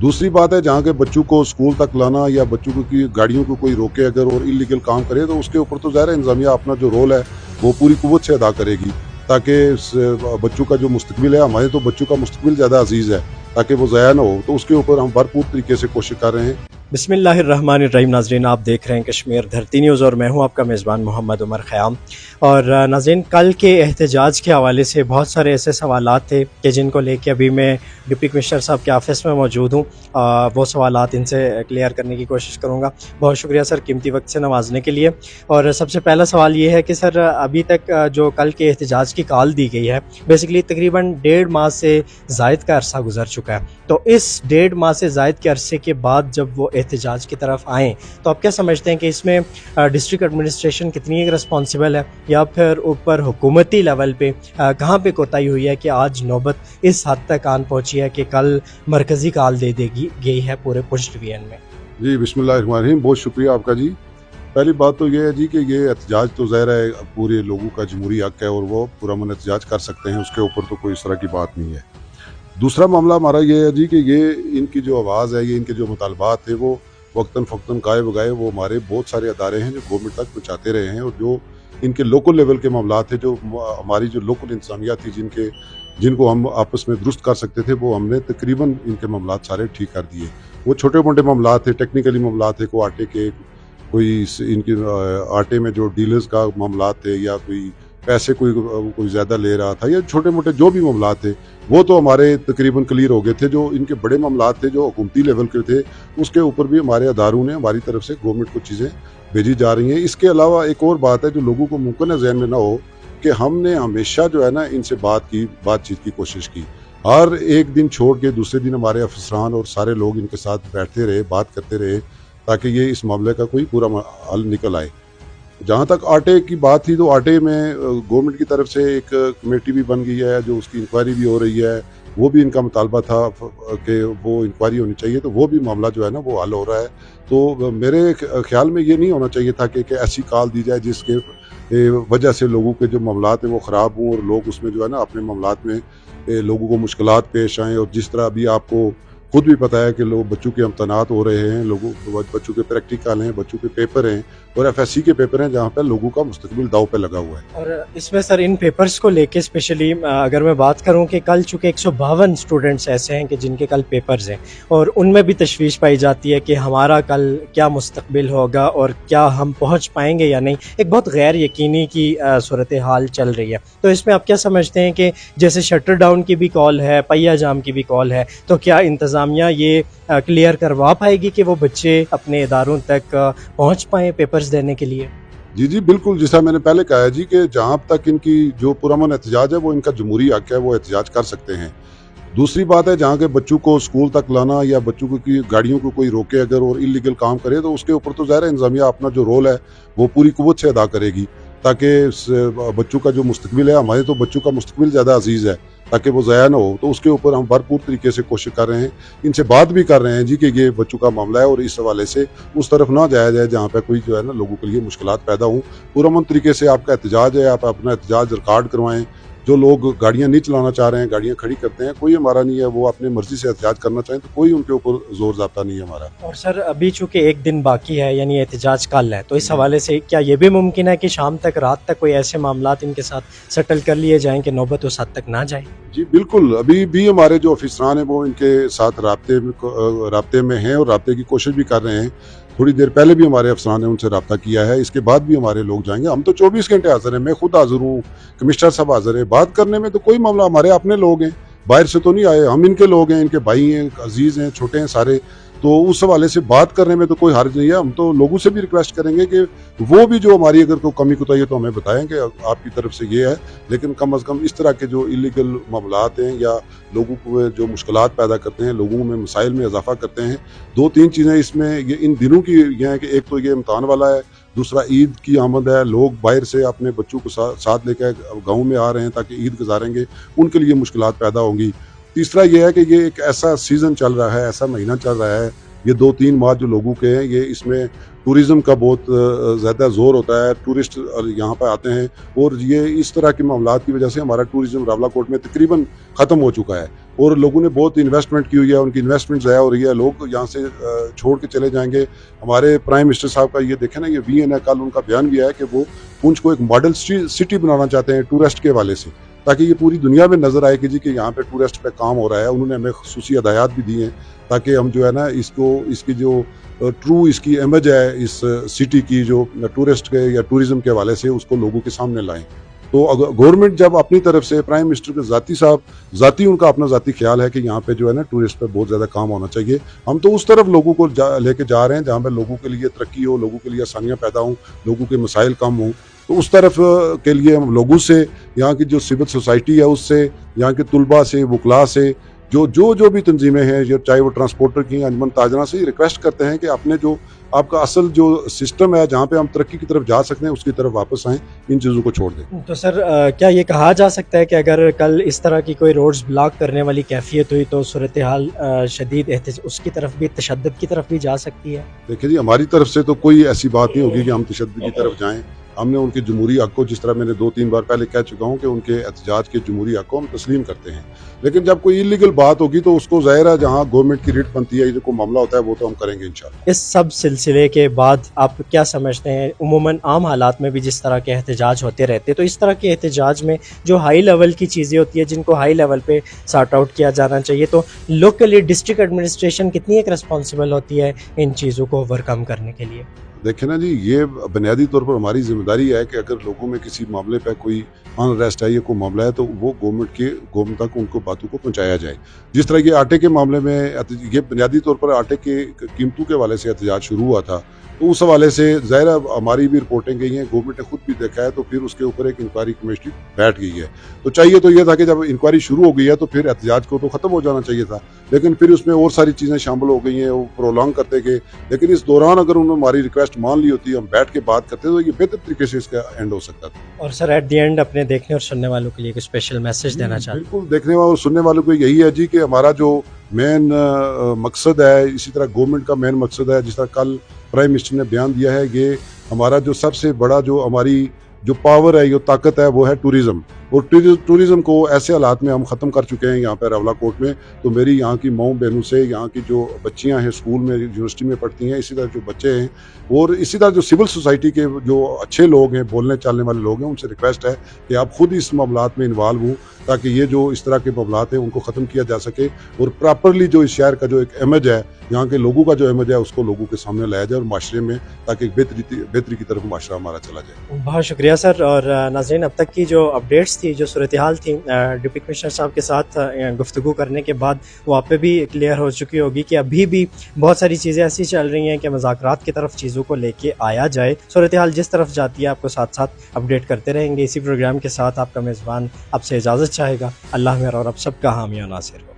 दूसरी बात है जहाँ के बच्चों को स्कूल तक लाना या बच्चों को की गाड़ियों को कोई रोके अगर और इलीगल काम करे तो उसके ऊपर तो ज़ाहिर है इंतज़ामिया अपना जो रोल है वो पूरी कुव्वत से अदा करेगी ताकि बच्चों का जो मुस्तकबिल है, हमारे तो बच्चों का मुस्तकबिल ज़्यादा अजीज़ है, ताकि वो ज़ाया ना हो, तो उसके ऊपर हम भरपूर तरीके से कोशिश कर रहे हैं। बिस्मिल्लाहिर्रहमानिर्रहीम। नाज़रीन, आप देख रहे हैं कश्मीर धरती न्यूज़ और मैं हूं आपका मेज़बान मोहम्मद उमर ख़याम। और नाज़रीन, कल के एहतजाज के हवाले से बहुत सारे ऐसे सवालात थे कि जिनको लेके अभी मैं डिप्टी कमिश्नर साहब के ऑफिस में मौजूद हूं। वो सवालात इनसे क्लियर करने की कोशिश करूंगा। बहुत शुक्रिया सर कीमती वक्त से नवाजने के लिए। और सबसे पहला सवाल ये है कि सर अभी तक जो कल के एहतजाज की कॉल दी गई है, बेसिकली तकरीबन 1.5 माह से ज़ायद का अरसा गुजर चुका है, तो इस 1.5 माह से ज़ायद के अरसे के बाद जब वो एहतजाज की तरफ आएँ तो आप क्या समझते हैं कि इसमें डिस्ट्रिक्ट एडमिनिस्ट्रेशन कितनी एक रिस्पॉन्सिबल है, या फिर ऊपर हुकूमती लेवल पे कहाँ पे कोताही हुई है कि आज नौबत इस हद तक आन पहुँची है कि कल मरकज़ी कॉल दे देगी गई है पूरे पुश डिवीजन में? जी बिस्मिल्लाहिर्रहमानिर्रहीम, बहुत शुक्रिया आपका जी। पहली बात तो ये है जी कि ये एहतजाज तो ज़ाहिर है पूरे लोगों का जमहूरी हक़ है और वो पुरअमन एहतजाज कर सकते हैं, उसके ऊपर तो कोई इस तरह की बात नहीं है। दूसरा मामला हमारा ये है जी कि ये इनकी जो आवाज़ है, ये इनके जो मुतालबात थे वो वक्तन फ़क्तन गाए बगाए वो हमारे बहुत सारे अदारे हैं जो गवर्नमेंट तक पहुँचाते रहे हैं, और जो इनके लोकल लेवल के मामला थे, जो हमारी जो लोकल इंतज़ामिया थी जिनको हम आपस में दुरुस्त कर सकते थे, वो हमने तकरीबन इनके मामला सारे ठीक कर दिए। वो छोटे मोटे मामला थे, टेक्निकली मामला थे, कोई आटे के, कोई इनके आटे में जो डीलर्स का मामला थे, या कोई पैसे कोई ज़्यादा ले रहा था, या छोटे मोटे जो भी मामला थे वो तो हमारे तकरीबन क्लियर हो गए थे। जो इनके बड़े मामला थे जो हुकूमती लेवल के थे, उसके ऊपर भी हमारे अदारों ने हमारी तरफ से गवर्नमेंट को चीज़ें भेजी जा रही हैं। इसके अलावा एक और बात है जो लोगों को मुमकिन है ज़हन में ना हो, कि हमने हमेशा जो है ना इनसे बातचीत की कोशिश की। हर एक दिन छोड़ के दूसरे दिन हमारे अफसरान और सारे लोग इनके साथ बैठते रहे, बात करते रहे, ताकि ये इस मामले का कोई पूरा हल निकल आए। जहाँ तक आटे की बात थी, तो आटे में गवर्नमेंट की तरफ से एक कमेटी भी बन गई है, जो उसकी इंक्वायरी भी हो रही है। वो भी इनका मुतालबा था कि वो इंक्वायरी होनी चाहिए, तो वो भी मामला जो है ना वो हल हो रहा है। तो मेरे ख्याल में ये नहीं होना चाहिए था कि ऐसी कॉल दी जाए जिसके वजह से लोगों के जो मामलात हैं वो ख़राब हों, और लोग उसमें जो है ना अपने मामलात में लोगों को मुश्किलात पेश आएँ। और जिस तरह अभी आपको खुद भी पता है कि लोग बच्चों के इम्तहानात हो रहे हैं, बच्चों के प्रैक्टिकल हैं, बच्चों के पेपर हैं, और एफएससी के पेपर हैं, जहाँ पर लोगों का मुस्तकबिल दाव पे लगा हुआ है। और इसमें सर इन पेपर्स को लेके स्पेशली अगर मैं बात करूं कि कल चूँकि 152 स्टूडेंट्स ऐसे हैं कि जिनके कल पेपर्स हैं, और उनमें भी तशवीश पाई जाती है कि हमारा कल क्या मुस्तकबिल होगा और क्या हम पहुंच पाएंगे या नहीं। एक बहुत गैर यकीनी की सूरत हाल चल रही है। तो इसमें आप क्या समझते हैं कि जैसे शटर डाउन की भी कॉल है, पहिया जाम की भी कॉल है, तो क्या इंतज़ामिया ये क्लियर करवा पाएगी कि वो बच्चे अपने इदारों तक पहुंच पाएँ पेपर्स देने के लिए? जी बिल्कुल, जैसा मैंने पहले कहा है जी कि जहाँ तक इनकी जो पुरअमन एहतजाज है वो इनका जमहूरी हक़ है, वो एहतजाज कर सकते हैं। दूसरी बात है जहाँ के बच्चों को स्कूल तक लाना या बच्चों को की गाड़ियों को कोई रोके अगर और इलीगल काम करे, तो उसके ऊपर तो ज़ाहिर है इंतज़ामिया अपना जो रोल है वो पूरी कुव्वत से अदा करेगी, ताकि बच्चों का जो मुस्तकबिल है, हमारे तो बच्चों का मुस्तकबिल ज़्यादा अजीज़ है, ताकि वो ज़ाया ना हो, तो उसके ऊपर हम भरपूर तरीके से कोशिश कर रहे हैं। इनसे बात भी कर रहे हैं जी कि ये बच्चों का मामला है और इस हवाले से उस तरफ ना जाया जाए जहाँ पे कोई जो है ना लोगों के लिए मुश्किलात पैदा हों। पुरअमन तरीके से आपका एहतजाज है, आप अपना एहतजाज रिकॉर्ड करवाएं। जो लोग गाड़ियाँ नहीं चलाना चाह रहे हैं, गाड़ियाँ खड़ी करते हैं, कोई हमारा नहीं है, वो अपनी मर्जी से एहतजाज करना चाहें तो कोई उनके ऊपर जोर ज़ाब्ता नहीं है हमारा। और सर अभी चूँकि एक दिन बाकी है, यानी एहतजाज कल है, तो इस हवाले से क्या ये भी मुमकिन है कि शाम तक, रात तक कोई ऐसे मामलात इनके साथ सेटल कर लिए जाएं कि नौबत उस हद तक ना जाए? जी बिल्कुल, अभी भी हमारे जो अफसरान हैं वो इनके साथ राब्ते में हैं और राब्ते की कोशिश भी कर रहे हैं। थोड़ी देर पहले भी हमारे अफसरान ने उनसे रब्ता किया है, इसके बाद भी हमारे लोग जाएंगे। हम तो 24 घंटे हाजिर हैं, मैं खुद हाजिर हूँ, कमिश्नर साहब हाजिर है। बात करने में तो कोई मामला, हमारे अपने लोग हैं, बाहर से तो नहीं आए, हम इनके लोग हैं, इनके भाई हैं, अजीज़ हैं, छोटे हैं सारे, तो उस हवाले से बात करने में तो कोई हर्ज नहीं है। हम तो लोगों से भी रिक्वेस्ट करेंगे कि वो भी जो हमारी अगर कोई कमी कोताही है तो हमें बताएं कि आपकी तरफ से ये है, लेकिन कम अज़ कम इस तरह के जो इलीगल मामलात हैं या लोगों को जो मुश्किलात पैदा करते हैं, लोगों में मसाइल में इजाफा करते हैं, 2-3 चीज़ें इसमें ये इन दिनों की ये हैं कि एक तो ये इम्तहान वाला है, दूसरा ईद की आमद है, लोग बाहर से अपने बच्चों को साथ लेकर गाँव में आ रहे हैं ताकि ईद गुजारेंगे, उनके लिए मुश्किलात पैदा होंगी। तीसरा ये है कि ये एक ऐसा सीज़न चल रहा है, ऐसा महीना चल रहा है یہ 2-3 माह जो लोगों के हैं ये इसमें टूरिज़्म का बहुत ज़्यादा ज़ोर होता है, टूरिस्ट यहाँ पर आते हैं और ये इस तरह के मामलात की वजह से हमारा टूरिज़्म रावलाकोट में तकरीबन ख़त्म हो चुका है और लोगों ने बहुत इन्वेस्टमेंट की हुई है, उनकी इन्वेस्टमेंट ज़ाया हो रही है, लोग यहाँ से छोड़ के चले जाएंगे। हमारे प्राइम मिनिस्टर साहब का ये देखें ना, ये VN है, कल उनका बयान भी है कि वो पुंछ को एक मॉडल सिटी बनाना चाहते हैं टूरिस्ट के हवाले से, ताकि ये पूरी दुनिया में नज़र आए कि जी कि यहाँ पे टूरिस्ट पे काम हो रहा है। उन्होंने हमें खुसूसी हदायत भी दी हैं ताकि हम जो है ना इसकी जो ट्रू इसकी इमेज है इस सिटी की जो टूरिस्ट के या टूरिज़्म के हवाले से उसको लोगों के सामने लाएं। तो अगर गवर्नमेंट जब अपनी तरफ से प्राइम मिनिस्टर के ज़ाती उनका अपना ज़ाती ख्याल है कि यहाँ पे जो है ना टूरिस्ट पे बहुत ज़्यादा काम होना चाहिए, हम तो उस तरफ लोगों को लेके जा रहे हैं जहाँ पे लोगों के लिए तरक्की हो, लोगों के लिए आसानियाँ पैदा हों, लोगों के मसाइल कम हों। तो उस तरफ के लिए हम लोगों से, यहाँ की जो सिविल सोसाइटी है उससे, यहाँ के तुलबा से, वकला से, जो भी तंजीमें हैं, चाहे वो ट्रांसपोर्टर की अंजमन ताजना से, रिक्वेस्ट करते हैं कि अपने जो आपका असल जो सिस्टम है जहाँ पे हम तरक्की की तरफ जा सकते हैं उसकी तरफ वापस आएँ, इन चीज़ों को छोड़ दें। तो सर क्या ये कहा जा सकता है कि अगर कल इस तरह की कोई रोड्स ब्लॉक करने वाली कैफियत हुई तो सूरत हाल शदीद उसकी तरफ भी, तशद्दुद की तरफ भी जा सकती है? देखिए जी, हमारी तरफ से तो कोई ऐसी बात नहीं होगी कि हम तशद्दुद की तरफ जाएँ। हमने उनके जमहूरी हक़ को, जिस तरह मैंने 2-3 बार पहले कह चुका हूँ कि उनके एहतजाज के जमहूरी हक़ को हम तस्लीम करते हैं, लेकिन जब कोई इलीगल बात होगी तो उसको ज़ाहिर है जहाँ गवर्नमेंट की रिट बनती है, ये जो कोई मामला होता है वो तो हम करेंगे इंशाअल्लाह। इस सब सिलसिले के बाद आप क्या समझते हैं, उमूमन आम हालात में भी जिस तरह के एहतजाज होते रहते हैं, तो इस तरह के एहतजाज में जो हाई लेवल की चीज़ें होती है जिनको हाई लेवल पे सॉर्ट आउट किया जाना चाहिए, तो लोकली डिस्ट्रिक्ट एडमिनिस्ट्रेशन कितनी एक रिस्पॉन्सिबल होती है इन चीज़ों को ओवरकम करने के लिए? देखें ना जी, ये बुनियादी तौर पर हमारी जिम्मेदारी है कि अगर लोगों में किसी मामले पर कोई अनरेस्ट है या कोई मामला है तो वो गवर्नमेंट तक उनको बातों को पहुंचाया जाए। जिस तरह ये आटे के मामले में ये बुनियादी तौर पर आटे के कीमतों के हवाले से एहतजाज शुरू हुआ था, तो उस हवाले से ज़ाहिर हमारी भी रिपोर्टें गई हैं, गवर्नमेंट ने खुद भी देखा है, तो फिर उसके ऊपर एक इंक्वायरी कमेटी बैठ गई है। तो चाहिए तो ये था कि जब इंक्वायरी शुरू हो गई है तो फिर एहतजाज को तो ख़त्म हो जाना चाहिए था, लेकिन फिर उसमें और सारी चीज़ें शामिल हो गई हैं, वो प्रोलॉन्ग करते गए। लेकिन इस दौरान अगर उन्होंने हमारी रिक्वेस्ट मान ली होती, हम बैठ के बात करते तो ये बेहतर तरीके से इसका एंड हो सकता था। और सर एट द एंड अपने देखने और सुनने वालों के लिए कुछ स्पेशल मैसेज देना चाहते हैं? बिल्कुल, देखने वालों और सुनने वालों को यही है जी कि हमारा जो मेन मकसद है, इसी तरह गवर्नमेंट का मेन मकसद है, जिस तरह कल प्राइम मिनिस्टर ने बयान दिया है, ये हमारा जो सबसे बड़ा जो हमारी जो पावर है, जो ताकत है, वो है टूरिज़्म। और टूरिज़्म को ऐसे हालात में हम ख़त्म कर चुके हैं यहाँ पर रावलाकोट में। तो मेरी यहाँ की माओ बहनों से, यहाँ की जो बच्चियाँ हैं स्कूल में, यूनिवर्सिटी में पढ़ती हैं, इसी तरह जो बच्चे हैं और इसी तरह जो सिविल सोसाइटी के जो अच्छे लोग हैं, बोलने चालने वाले लोग हैं, उनसे रिक्वेस्ट है कि आप खुद इस मामलात में इन्वॉल्व हों ताकि ये जो इस तरह के मामलात हैं उनको ख़त्म किया जा सके और प्रॉपरली जो इस शहर का जो एक इमेज है, यहाँ के लोगों का जो इमेज है, उसको लोगों के सामने लाया जाए और माशरे में, ताकि बेहतरी की तरफ माशरा हमारा चला जाए। बहुत शुक्रिया सर। और नाज़रीन, अब तक की जो अपडेट्स थी, जो सूरत हाल थी, डिप्टी कमिश्नर साहब के साथ गुफ्तगू करने के बाद वो आप पे भी क्लियर हो चुकी होगी कि अभी भी बहुत सारी चीज़ें ऐसी चल रही हैं कि मुज़ाकरात की तरफ चीज़ों को लेके आया जाए। सूरत हाल जिस तरफ जाती है आपको साथ साथ अपडेट करते रहेंगे। इसी प्रोग्राम के साथ आपका मेज़बान आपसे इजाज़त चाहेगा। अल्लाह मेरा और आप सबका हामी और नासिर हो।